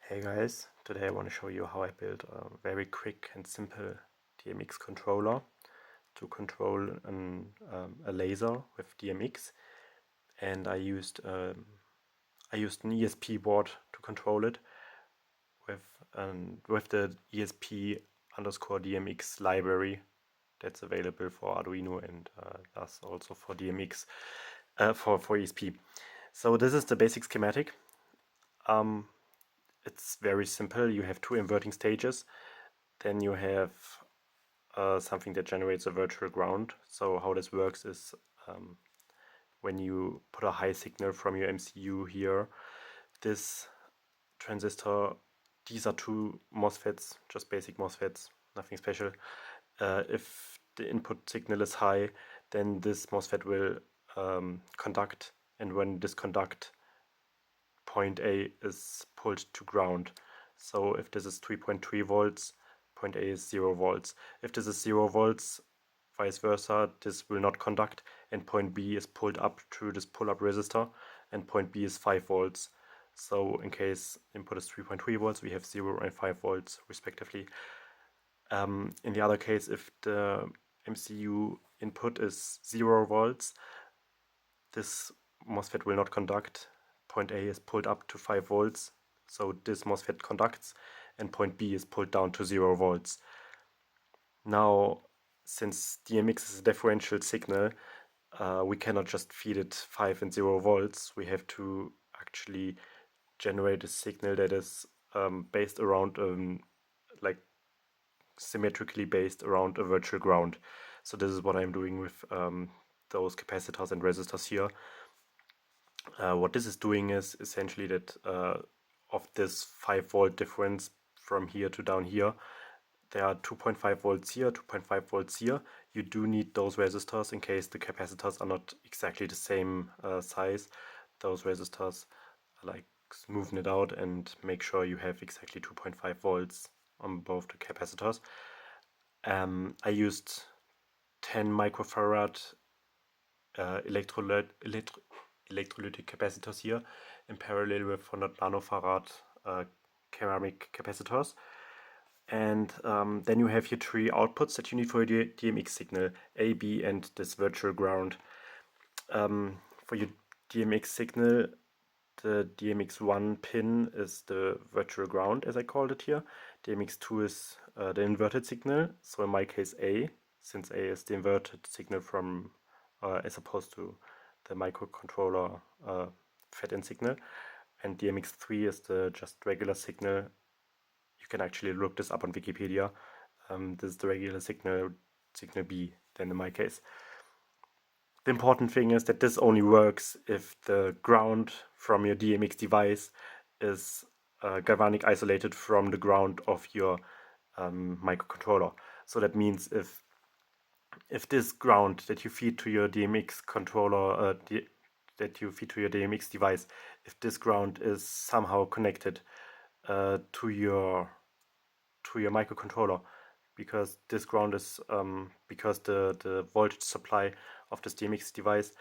Hey guys, today I want to show you how I built a very quick and simple DMX controller to control a laser with DMX, and I used an ESP board to control it with the ESP underscore DMX library that's available for Arduino and thus also for DMX for ESP. So this is the basic schematic. It's very simple. You have two inverting stages. Then you have something that generates a virtual ground. So how this works is when you put a high signal from your MCU here, this transistor, these are two MOSFETs, just basic MOSFETs, nothing special. If the input signal is high, then this MOSFET will conduct, and when this conduct, point A is pulled to ground. So if this is 3.3 volts, point A is 0 volts. If this is 0 volts, vice versa, this will not conduct, and point B is pulled up through this pull-up resistor, and point B is 5 volts. So in case input is 3.3 volts, we have 0 and 5 volts respectively. In the other case, if the MCU input is 0 volts, this MOSFET will not conduct. Point A is pulled up to 5 volts, so this MOSFET conducts, and point B is pulled down to 0 volts. Now, since DMX is a differential signal, we cannot just feed it 5 and 0 volts. We have to actually generate a signal that is based around, like symmetrically based around a virtual ground. So this is what I'm doing with those capacitors and resistors here. What this is doing is essentially that of this 5 volt difference from here to down here, there are 2.5 volts here, 2.5 volts here. You do need those resistors in case the capacitors are not exactly the same size. Those resistors are like smoothen it out and make sure you have exactly 2.5 volts on both the capacitors. I used 10 microfarad electrolytic capacitors here in parallel with 100 nanofarad ceramic capacitors. And then you have your three outputs that you need for your DMX signal, A, B, and this virtual ground. For your DMX signal, the DMX1 pin is the virtual ground, as I called it here. DMX2 is the inverted signal, so in my case A, since A is the inverted signal from as opposed to the microcontroller fed-in signal, and DMX3 is the just regular signal. You can actually look this up on Wikipedia. This is the regular signal B, then in my case. The important thing is that this only works if the ground from your DMX device is galvanic isolated from the ground of your microcontroller. So that means if this ground that you feed to your DMX controller, that you feed to your DMX device, if this ground is somehow connected to your microcontroller, because this ground is because the voltage supply of this DMX device,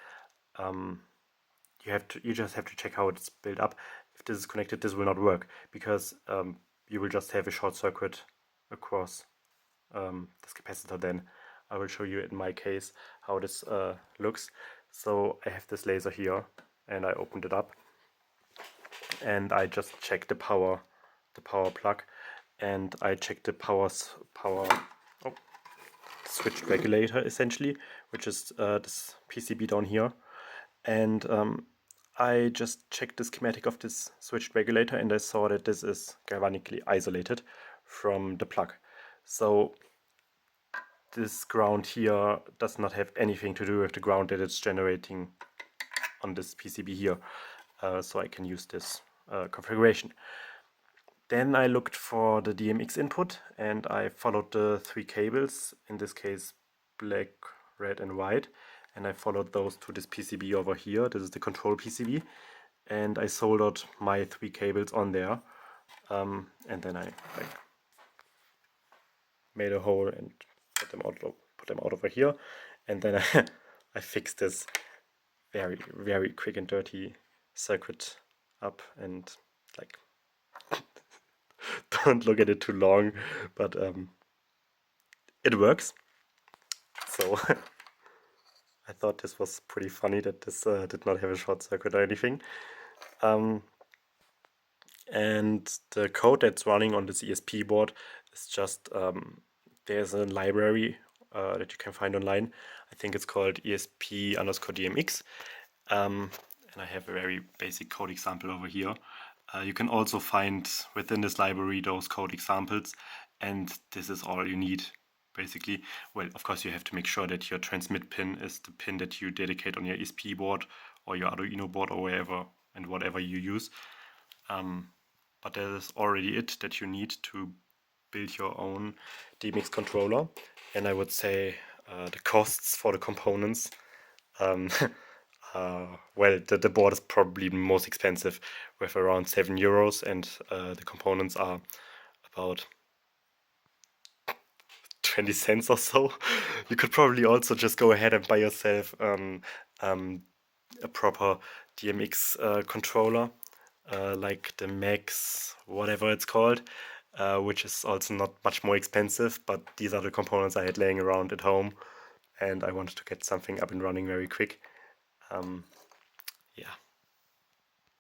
you just have to check how it's built up. If this is connected, this will not work, because you will just have a short circuit across this capacitor. Then I will show you in my case how this looks. So I have this laser here, and I opened it up, and I just checked the power plug, and I checked the power switched regulator essentially, which is this PCB down here, and I just checked the schematic of this switched regulator, and I saw that this is galvanically isolated from the plug. So this ground here does not have anything to do with the ground that it's generating on this PCB here, so I can use this configuration. Then I looked for the DMX input, and I followed the three cables, in this case black, red and white, and I followed those to this PCB over here. This is the control PCB, and I soldered my three cables on there, and then I made a hole and put them out over here, and then I fixed this very, very quick and dirty circuit up, and like don't look at it too long, but it works. So I thought this was pretty funny that this did not have a short circuit or anything. And the code that's running on this ESP board is just, there's a library that you can find online. I think it's called ESP_DMX. And I have a very basic code example over here. You can also find within this library those code examples, and this is all you need, basically. Well, of course, you have to make sure that your transmit pin is the pin that you dedicate on your ESP board or your Arduino board or wherever and whatever you use. But that is already it that you need to build your own DMX controller. And I would say the costs for the components, well, the board is probably the most expensive, with around €7, and the components are about 20 cents or so. You could probably also just go ahead and buy yourself a proper DMX controller, like the Max, whatever it's called, which is also not much more expensive, but these are the components I had laying around at home, and I wanted to get something up and running very quick.